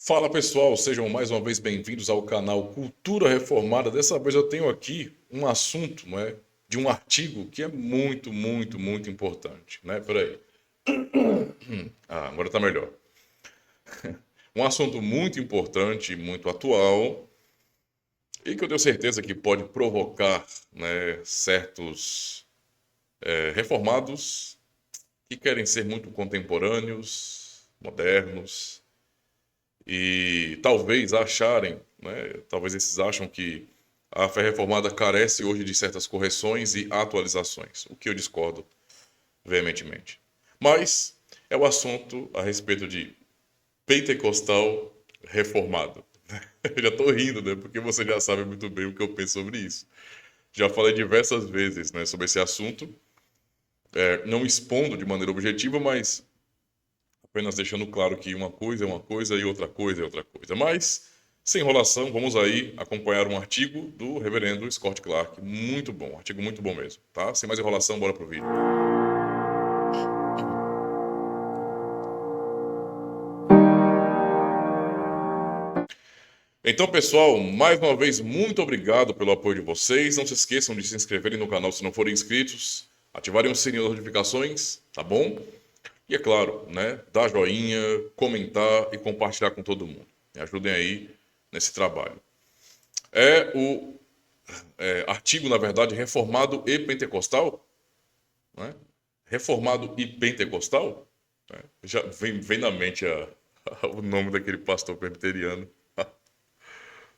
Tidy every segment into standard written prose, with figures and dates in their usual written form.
Fala pessoal, sejam mais uma vez bem-vindos ao canal Cultura Reformada. Dessa vez eu tenho aqui um assunto, não é, de um artigo que é muito importante, né? Peraí. Agora tá melhor. Um assunto muito importante, muito atual e que eu tenho certeza que pode provocar, né, certos reformados que querem ser muito contemporâneos, modernos e talvez acharem, né, talvez esses acham que a fé reformada carece hoje de certas correções e atualizações, o que eu discordo veementemente. Mas é o assunto a respeito de pentecostal reformado. Eu já estou rindo, né? Porque você já sabe muito bem o que eu penso sobre isso. Já falei diversas vezes, né, sobre esse assunto, não expondo de maneira objetiva, mas apenas deixando claro que uma coisa é uma coisa e outra coisa é outra coisa. Mas, sem enrolação, vamos aí acompanhar um artigo do reverendo Scott Clark. Muito bom, um artigo muito bom mesmo, tá? Sem mais enrolação, bora pro vídeo. Então, pessoal, mais uma vez, muito obrigado pelo apoio de vocês. Não se esqueçam de se inscreverem no canal se não forem inscritos, ativarem o sininho das notificações, tá bom? E é claro, né, dar joinha, comentar e compartilhar com todo mundo. Me ajudem aí nesse trabalho. É o artigo, na verdade, reformado e pentecostal, né? Reformado e pentecostal, né? Já vem na mente o nome daquele pastor presbiteriano.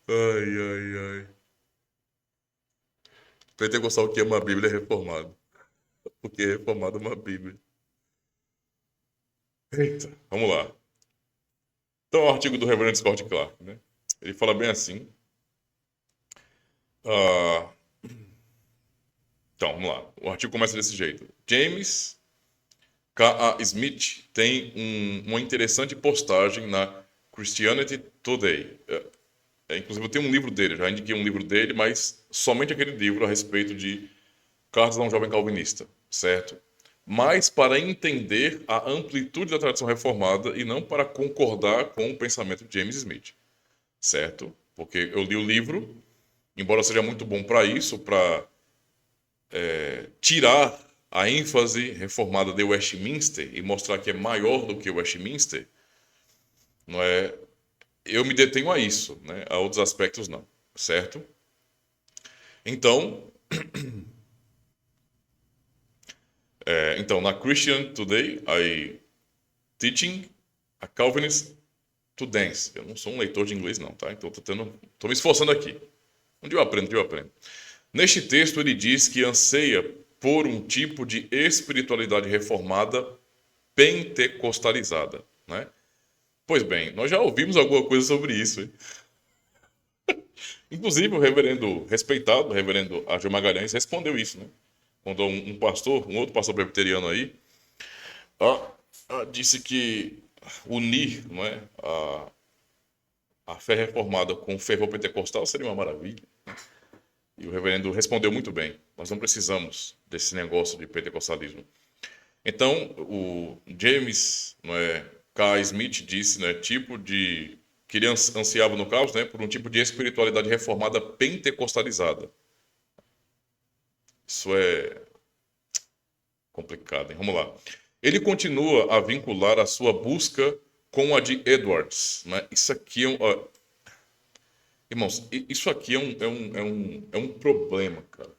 Ai. Pentecostal que ama a Bíblia é reformado. Porque reformado ama a Bíblia. Eita, vamos lá. Então, o artigo do reverendo Scott Clark, né? Ele fala bem assim. ah, então, vamos lá. O artigo começa desse jeito. James K. A. Smith tem uma interessante postagem na Christianity Today. Inclusive, eu tenho um livro dele, já indiquei um livro dele, mas somente aquele livro a respeito de Cartas a um Jovem Calvinista, certo? Mas para entender a amplitude da tradição reformada e não para concordar com o pensamento de James Smith, certo? Porque eu li o livro, embora seja muito bom para isso, para tirar a ênfase reformada de Westminster e mostrar que é maior do que Westminster, não é? Eu me detenho a isso, né? A outros aspectos não, certo? Então, na Christian Today, I teaching a Calvinist to dance. Eu não sou um leitor de inglês não, tá? Então tô me esforçando aqui. Um dia eu aprendo. Neste texto ele diz que anseia por um tipo de espiritualidade reformada pentecostalizada, né? Pois bem, nós já ouvimos alguma coisa sobre isso, hein? Inclusive o reverendo respeitado, o reverendo Argel Magalhães, respondeu isso, né? Quando um pastor, um outro pastor presbiteriano aí, disse que unir, não é, a fé reformada com o fervor pentecostal seria uma maravilha. E o reverendo respondeu muito bem. Nós não precisamos desse negócio de pentecostalismo. Então, o James, não é, K. Smith disse, né, tipo de que ele ansiava no caos, né, por um tipo de espiritualidade reformada pentecostalizada. Isso é complicado, hein? Vamos lá. Ele continua a vincular a sua busca com a de Edwards, né? Isso aqui é irmãos, isso aqui é um problema, cara.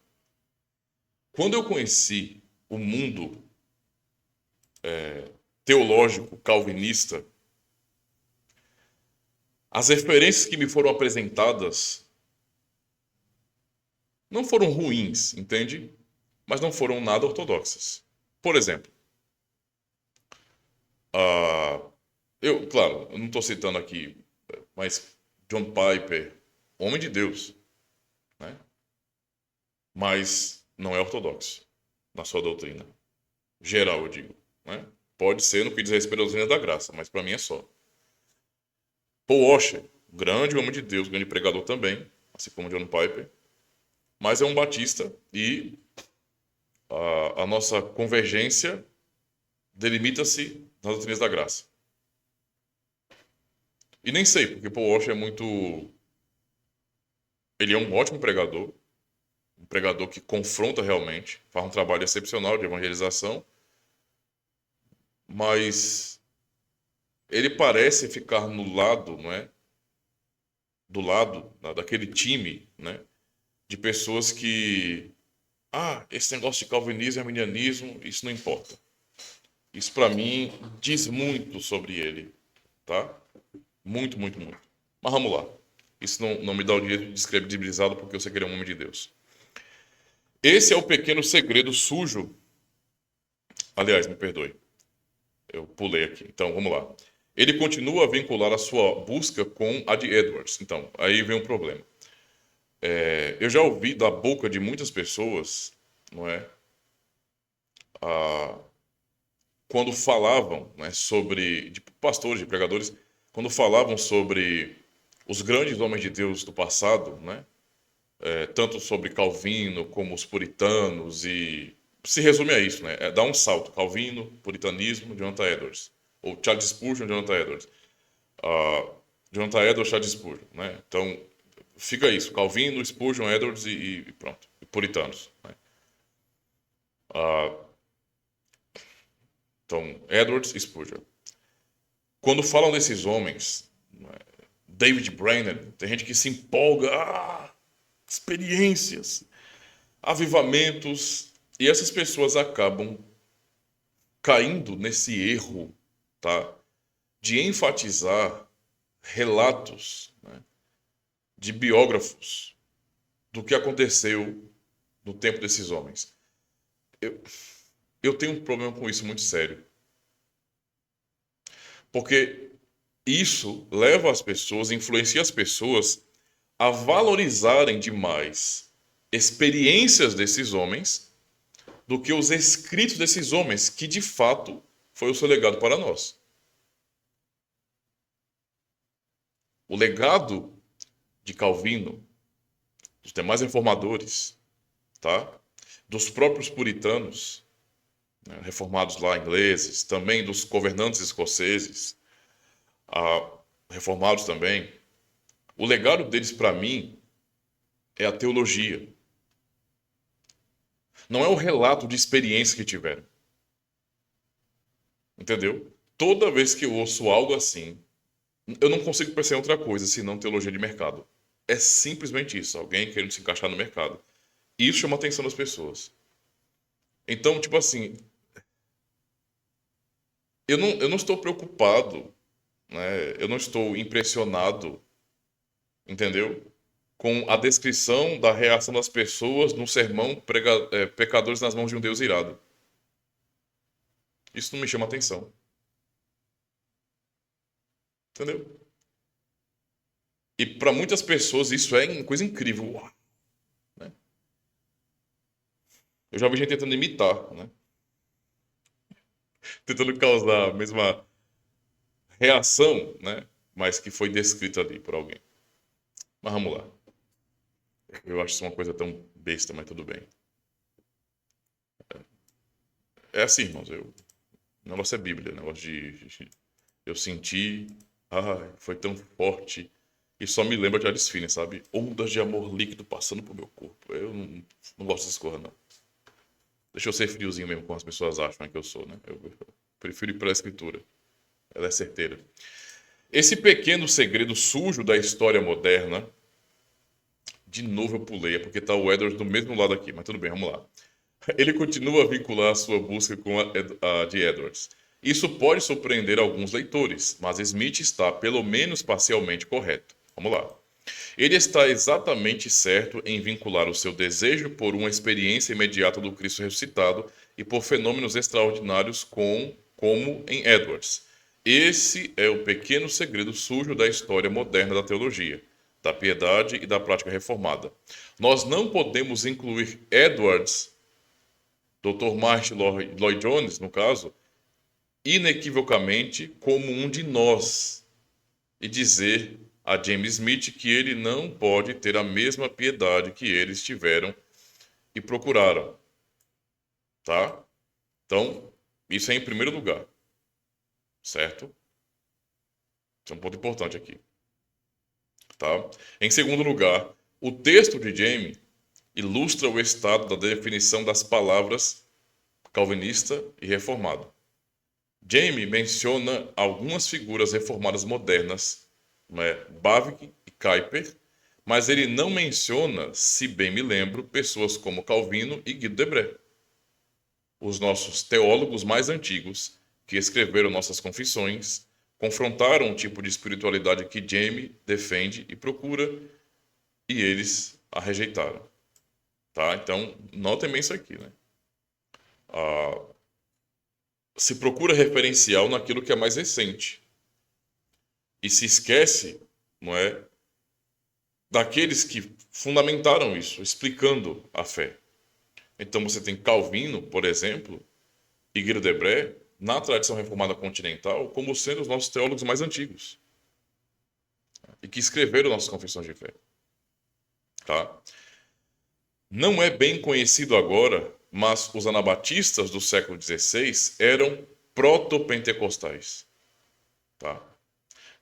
Quando eu conheci o mundo teológico calvinista, as referências que me foram apresentadas não foram ruins, entende? Mas não foram nada ortodoxas. Por exemplo, ah, claro, eu não estou citando aqui, mas John Piper, homem de Deus, né? Mas não é ortodoxo na sua doutrina. Geral, eu digo, né? Pode ser no que diz respeito à doutrina da graça, mas para mim é só. Paul Washer, grande homem de Deus, grande pregador também, assim como John Piper, mas é um batista e a nossa convergência delimita-se nas doutrinas da graça. E nem sei, porque Paul Washer é muito. Ele é um ótimo pregador, um pregador que confronta realmente, faz um trabalho excepcional de evangelização, mas ele parece ficar no lado, não é? Do lado daquele time, né? De pessoas que, esse negócio de calvinismo e arminianismo, isso não importa. Isso para mim diz muito sobre ele, tá? Muito, muito, muito. Mas vamos lá. Isso não me dá o direito de descredibilizá-lo porque eu sei que ele é um homem de Deus. Esse é o pequeno segredo sujo. Aliás, me perdoe. Eu pulei aqui. Então, vamos lá. Ele continua a vincular a sua busca com a de Edwards. Então, aí vem um problema. Eu já ouvi da boca de muitas pessoas, não é? Ah, quando falavam, né, sobre, de pastores, de pregadores, quando falavam sobre os grandes homens de Deus do passado, né? Tanto sobre Calvino como os puritanos e se resume a isso, né? Dá um salto: Calvino, puritanismo, Jonathan Edwards, ou Charles Spurgeon, Jonathan Edwards, uh, Jonathan Edwards, Charles Spurgeon, né? Então fica isso: Calvino, Spurgeon, Edwards e pronto, e puritanos, né? Uh, então Edwards e Spurgeon. Quando falam desses homens, né, David Brainerd, tem gente que se empolga, experiências, avivamentos, e essas pessoas acabam caindo nesse erro, tá? De enfatizar relatos, né, de biógrafos do que aconteceu no tempo desses homens. Eu, eu tenho um problema com isso muito sério. Porque isso leva as pessoas, influencia as pessoas a valorizarem demais experiências desses homens do que os escritos desses homens, que de fato foi o seu legado para nós. O legado de Calvino, dos demais reformadores, tá? Dos próprios puritanos, né, reformados lá ingleses, também dos governantes escoceses, reformados também. O legado deles, para mim, é a teologia. Não é o relato de experiência que tiveram. Entendeu? Toda vez que eu ouço algo assim, eu não consigo perceber outra coisa senão teologia de mercado. É simplesmente isso, alguém querendo se encaixar no mercado. Isso chama a atenção das pessoas. Então, tipo assim, eu não estou preocupado, né? Eu não estou impressionado, entendeu? Com a descrição da reação das pessoas no sermão Pecadores nas mãos de um Deus irado. Isso não me chama atenção, entendeu? E para muitas pessoas isso é uma coisa incrível, né? Eu já vi gente tentando imitar, né? Tentando causar a mesma reação, né? Mas que foi descrita ali por alguém. Mas vamos lá. Eu acho isso uma coisa tão besta, mas tudo bem. É assim, irmãos. O negócio é Bíblia. O negócio eu senti. Foi tão forte. E só me lembra de Alice Finney, sabe? Ondas de amor líquido passando pro meu corpo. Eu não gosto dessas coisas, não. Deixa eu ser friozinho mesmo, como as pessoas acham que eu sou, né? Eu prefiro ir para a escritura. Ela é certeira. Esse pequeno segredo sujo da história moderna. De novo eu pulei, é porque tá o Edwards do mesmo lado aqui, mas tudo bem, vamos lá. Ele continua a vincular a sua busca com a de Edwards. Isso pode surpreender alguns leitores, mas Smith está, pelo menos parcialmente, correto. Vamos lá. Ele está exatamente certo em vincular o seu desejo por uma experiência imediata do Cristo ressuscitado e por fenômenos extraordinários como em Edwards. Esse é o pequeno segredo sujo da história moderna da teologia, da piedade e da prática reformada. Nós não podemos incluir Edwards, Dr. Martin Lloyd Jones, no caso, inequivocamente como um de nós e dizer a James Smith que ele não pode ter a mesma piedade que eles tiveram e procuraram, tá? Então, isso é em primeiro lugar, certo? Isso é um ponto importante aqui. Tá? Em segundo lugar, o texto de Jamie ilustra o estado da definição das palavras calvinista e reformado. Jamie menciona algumas figuras reformadas modernas, né, Bavinck e Kuyper, mas ele não menciona, se bem me lembro, pessoas como Calvino e Guido de Brès, os nossos teólogos mais antigos, que escreveram nossas confissões, confrontaram o tipo de espiritualidade que Jamie defende e procura, e eles a rejeitaram. Tá? Então, notem bem isso aqui, né? Se procura referencial naquilo que é mais recente. E se esquece, não é, daqueles que fundamentaram isso, explicando a fé. Então você tem Calvino, por exemplo, e Guido de Brès, na tradição reformada continental, como sendo os nossos teólogos mais antigos. E que escreveram nossas confissões de fé. Tá? Não é bem conhecido agora, mas os anabatistas do século XVI eram proto-pentecostais. Tá?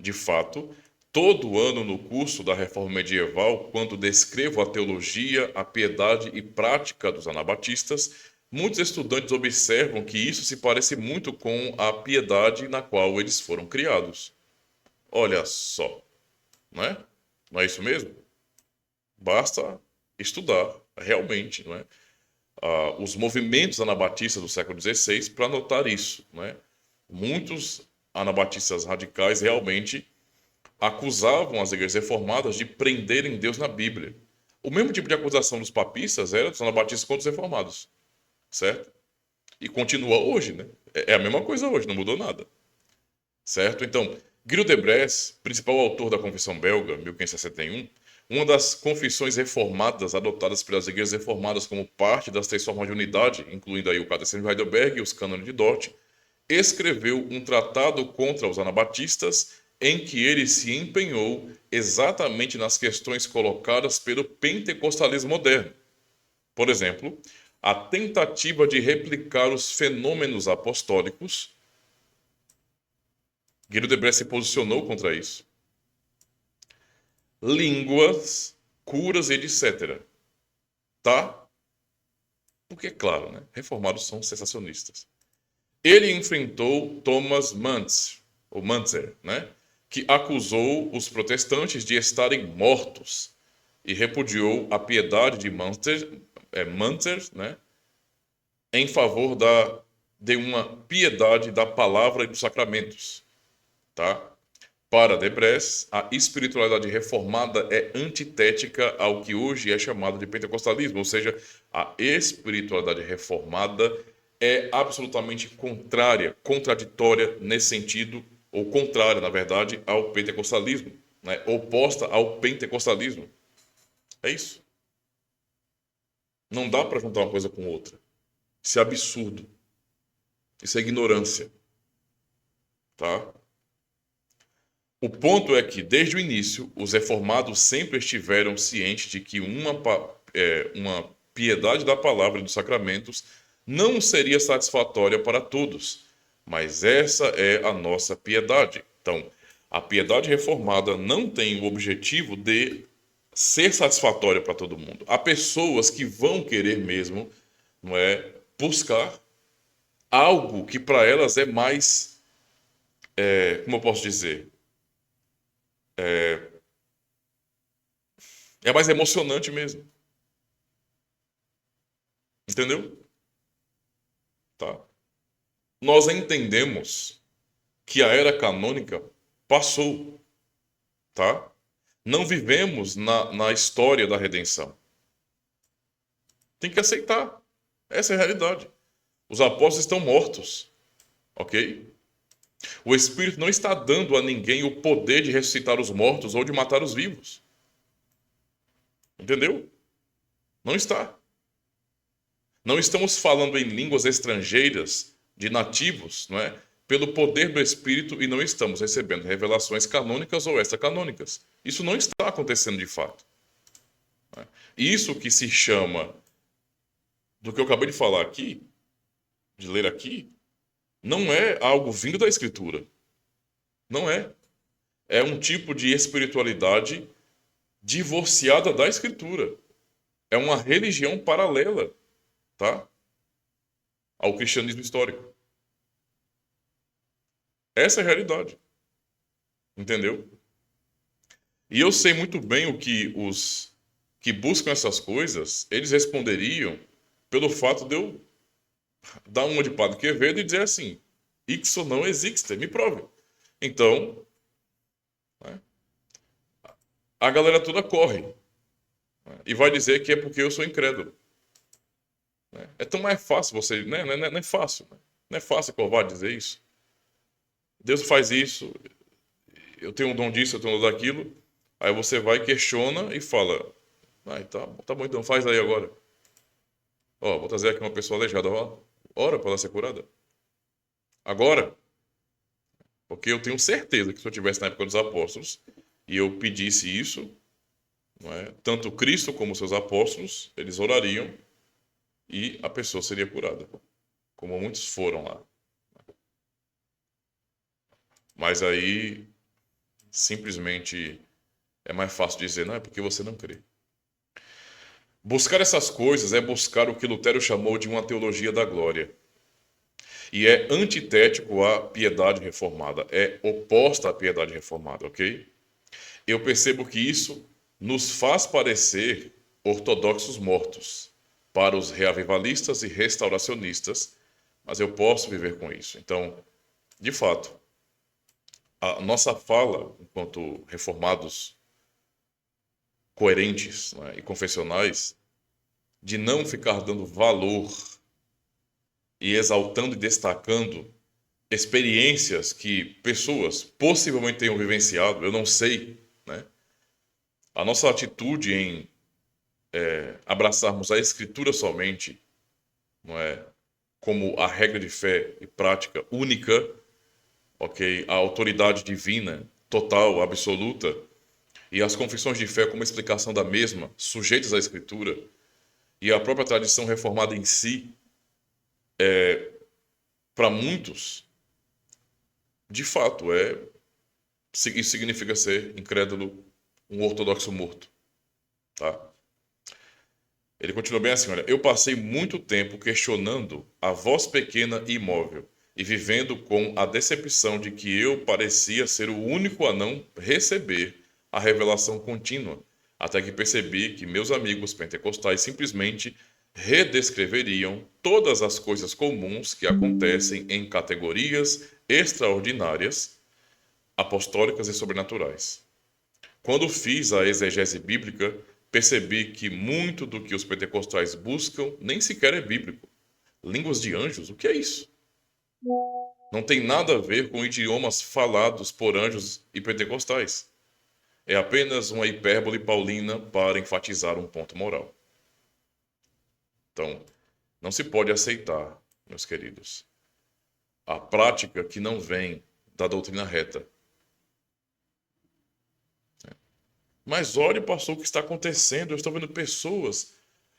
De fato, todo ano no curso da Reforma Medieval, quando descrevo a teologia, a piedade e prática dos anabatistas, muitos estudantes observam que isso se parece muito com a piedade na qual eles foram criados. Olha só, não é? Não é isso mesmo? Basta estudar realmente, não é? Os movimentos anabatistas do século XVI para notar isso, não é? Muitos anabatistas radicais realmente acusavam as igrejas reformadas de prenderem Deus na Bíblia. O mesmo tipo de acusação dos papistas era dos anabatistas contra os reformados, certo? E continua hoje, né? É a mesma coisa hoje, não mudou nada, certo? Então, Guido de Brès, principal autor da Confissão Belga, 1561, uma das confissões reformadas adotadas pelas igrejas reformadas como parte das três formas de unidade, incluindo aí o Catecismo de Heidelberg e os Cânones de Dort, escreveu um tratado contra os anabatistas em que ele se empenhou exatamente nas questões colocadas pelo pentecostalismo moderno. Por exemplo, a tentativa de replicar os fenômenos apostólicos. Guido de Brès se posicionou contra isso. Línguas, curas, etc. Tá? Porque, claro, né? Reformados são sensacionistas. Ele enfrentou Thomas Müntzer, né? Que acusou os protestantes de estarem mortos e repudiou a piedade de Müntzer, né? Em favor de uma piedade da palavra e dos sacramentos. Tá? Para de Brès, a espiritualidade reformada é antitética ao que hoje é chamado de pentecostalismo, ou seja, a espiritualidade reformada é absolutamente contrária, contraditória nesse sentido, ou contrária, na verdade, ao pentecostalismo, né? Oposta ao pentecostalismo. É isso. Não dá para juntar uma coisa com outra. Isso é absurdo. Isso é ignorância. Tá? O ponto é que, desde o início, os reformados sempre estiveram cientes de que uma piedade da palavra e dos sacramentos não seria satisfatória para todos, mas essa é a nossa piedade. Então, a piedade reformada não tem o objetivo de ser satisfatória para todo mundo. Há pessoas que vão querer mesmo, não é, buscar algo que para elas é mais, como eu posso dizer, é mais emocionante mesmo. Entendeu? Tá. Nós entendemos que a era canônica passou, tá? Não vivemos na história da redenção. Tem que aceitar. Essa é a realidade. Os apóstolos estão mortos, ok? O Espírito não está dando a ninguém o poder de ressuscitar os mortos ou de matar os vivos. Entendeu? Não está. Não estamos falando em línguas estrangeiras de nativos, não é? Pelo poder do Espírito e não estamos recebendo revelações canônicas ou extracanônicas. Isso não está acontecendo de fato. Não é? Isso que se chama, do que eu acabei de falar aqui, de ler aqui, não é algo vindo da Escritura. Não é. é um tipo de espiritualidade divorciada da Escritura. É uma religião paralela, tá? Ao cristianismo histórico. Essa é a realidade. Entendeu? E eu sei muito bem o que os que buscam essas coisas, eles responderiam pelo fato de eu dar uma de Padre Quevedo e dizer assim, ixo não existe, me prove. Então, né, a galera toda corre, né, e vai dizer que é porque eu sou incrédulo. Né? É tão mais fácil você, né? Não é fácil, né? Não é fácil covarde dizer isso. Deus faz isso, eu tenho um dom disso, eu tenho um dom daquilo. Aí você vai, questiona e fala, tá bom, então faz aí agora. Ó, vou trazer aqui uma pessoa aleijada, ó, ora para ela ser curada. Agora, porque eu tenho certeza que se eu tivesse na época dos apóstolos e eu pedisse isso, não é? Tanto Cristo como seus apóstolos, eles orariam e a pessoa seria curada, como muitos foram lá. Mas aí, simplesmente, é mais fácil dizer, não, é porque você não crê. Buscar essas coisas é buscar o que Lutero chamou de uma teologia da glória. E é antitético à piedade reformada, é oposta à piedade reformada, ok? Eu percebo que isso nos faz parecer ortodoxos mortos para os reavivalistas e restauracionistas, mas eu posso viver com isso. Então, de fato, a nossa fala, enquanto reformados coerentes, né, e confessionais, de não ficar dando valor e exaltando e destacando experiências que pessoas possivelmente tenham vivenciado, eu não sei, né? A nossa atitude em abraçarmos a Escritura somente, não é, como a regra de fé e prática única, ok? A autoridade divina, total, absoluta, e as confissões de fé como explicação da mesma, sujeitas à Escritura, e a própria tradição reformada em si, para muitos, de fato, isso significa ser incrédulo, um ortodoxo morto, tá? Ele continua bem assim, olha, eu passei muito tempo questionando a voz pequena e imóvel e vivendo com a decepção de que eu parecia ser o único a não receber a revelação contínua, até que percebi que meus amigos pentecostais simplesmente redescreveriam todas as coisas comuns que acontecem em categorias extraordinárias, apostólicas e sobrenaturais. Quando fiz a exegese bíblica, percebi que muito do que os pentecostais buscam nem sequer é bíblico. Línguas de anjos, o que é isso? Não tem nada a ver com idiomas falados por anjos e pentecostais. É apenas uma hipérbole paulina para enfatizar um ponto moral. Então, não se pode aceitar, meus queridos, a prática que não vem da doutrina reta. Mas olhe, pastor, o que está acontecendo. Eu estou vendo pessoas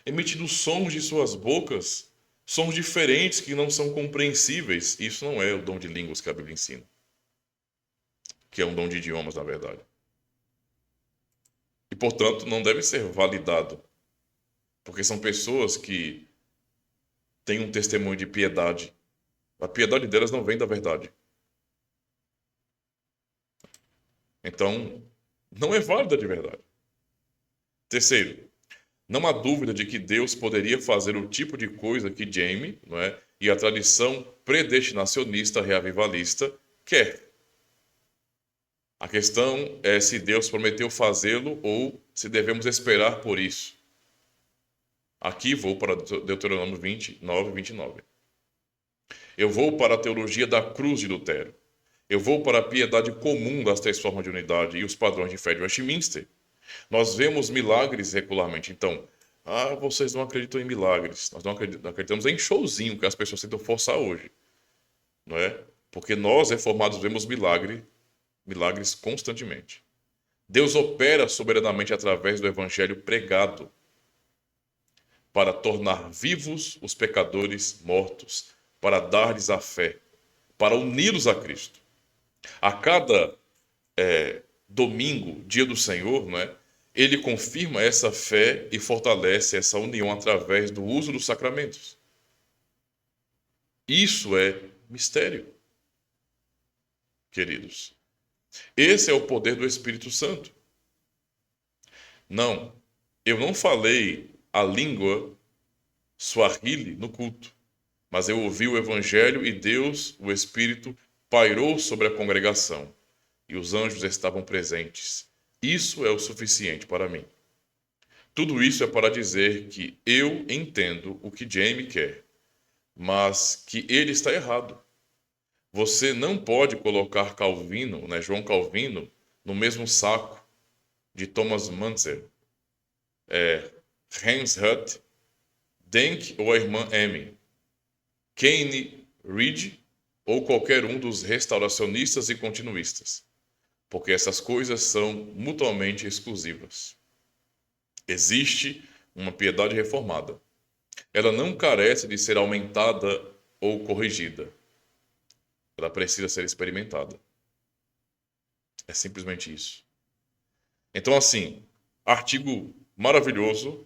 emitindo sons de suas bocas, sons diferentes que não são compreensíveis. Isso não é o dom de línguas que a Bíblia ensina, que é um dom de idiomas, na verdade. E, portanto, não deve ser validado, porque são pessoas que têm um testemunho de piedade. A piedade delas não vem da verdade. Então, não é válida de verdade. Terceiro, não há dúvida de que Deus poderia fazer o tipo de coisa que Jamie, não é, e a tradição predestinacionista reavivalista quer. A questão é se Deus prometeu fazê-lo ou se devemos esperar por isso. Aqui vou para Deuteronômio 29, 29. Eu vou para a teologia da cruz de Lutero. Eu vou para a piedade comum das três formas de unidade e os padrões de fé de Westminster. Nós vemos milagres regularmente. Então, vocês não acreditam em milagres. Nós não acreditamos em showzinho que as pessoas tentam forçar hoje. Não é? Porque nós, reformados, vemos milagres constantemente. Deus opera soberanamente através do evangelho pregado para tornar vivos os pecadores mortos, para dar-lhes a fé, para uni-los a Cristo. A cada domingo, dia do Senhor, não é? Ele confirma essa fé e fortalece essa união através do uso dos sacramentos. Isso é mistério, queridos. Esse é o poder do Espírito Santo. Não, eu não falei a língua Swahili no culto, mas eu ouvi o Evangelho e Deus, o Espírito, pairou sobre a congregação e os anjos estavam presentes. Isso é o suficiente para mim. Tudo isso é para dizer que eu entendo o que Jamie quer, mas que ele está errado. Você não pode colocar Calvino, né, João Calvino, no mesmo saco de Thomas Müntzer, Hans Hut, Denk ou a irmã Amy, Kane Reed ou qualquer um dos restauracionistas e continuistas, porque essas coisas são mutuamente exclusivas. Existe uma piedade reformada. Ela não carece de ser aumentada ou corrigida. Ela precisa ser experimentada. É simplesmente isso. Então, assim, artigo maravilhoso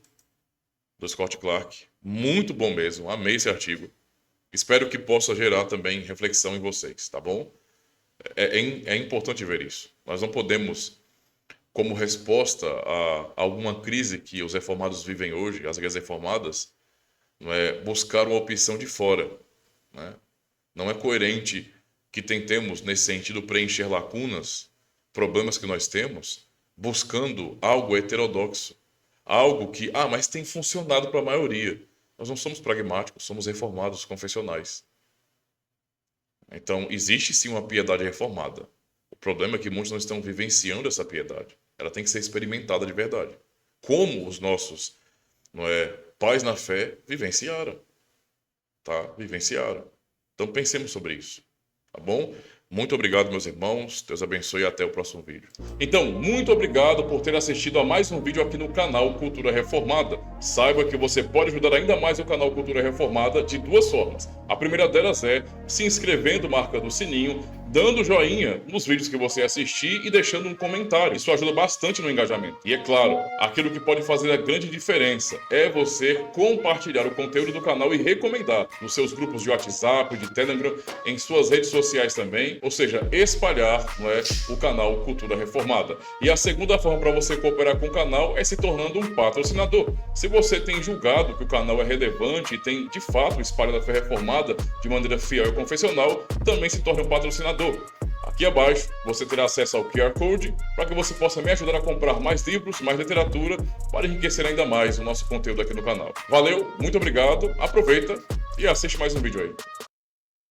do Scott Clark. Muito bom mesmo. Amei esse artigo. Espero que possa gerar também reflexão em vocês, tá bom? É importante ver isso. Nós não podemos, como resposta a alguma crise que os reformados vivem hoje, as igrejas reformadas, buscar uma opção de fora. Não é coerente que tentemos, nesse sentido, preencher lacunas, problemas que nós temos, buscando algo heterodoxo. Algo que, mas tem funcionado para a maioria. Nós não somos pragmáticos, somos reformados, confessionais. Então, existe sim uma piedade reformada. O problema é que muitos não estão vivenciando essa piedade. Ela tem que ser experimentada de verdade. Como os nossos pais na fé vivenciaram. Tá? Vivenciaram. Então, pensemos sobre isso. Tá bom? Muito obrigado, meus irmãos. Deus abençoe e até o próximo vídeo. Então, muito obrigado por ter assistido a mais um vídeo aqui no canal Cultura Reformada. Saiba que você pode ajudar ainda mais o canal Cultura Reformada de duas formas. A primeira delas é se inscrevendo, marcando o sininho, dando joinha nos vídeos que você assistir e deixando um comentário. Isso ajuda bastante no engajamento. E é claro, aquilo que pode fazer a grande diferença é você compartilhar o conteúdo do canal e recomendar nos seus grupos de WhatsApp, de Telegram, em suas redes sociais também, ou seja, espalhar o canal Cultura Reformada. E a segunda forma para você cooperar com o canal é se tornando um patrocinador. Se você tem julgado que o canal é relevante e tem, de fato, espalhado a fé reformada de maneira fiel e confessional, também se torne um patrocinador. Aqui abaixo você terá acesso ao QR Code para que você possa me ajudar a comprar mais livros, mais literatura, para enriquecer ainda mais o nosso conteúdo aqui no canal. Valeu, muito obrigado, aproveita e assiste mais um vídeo aí.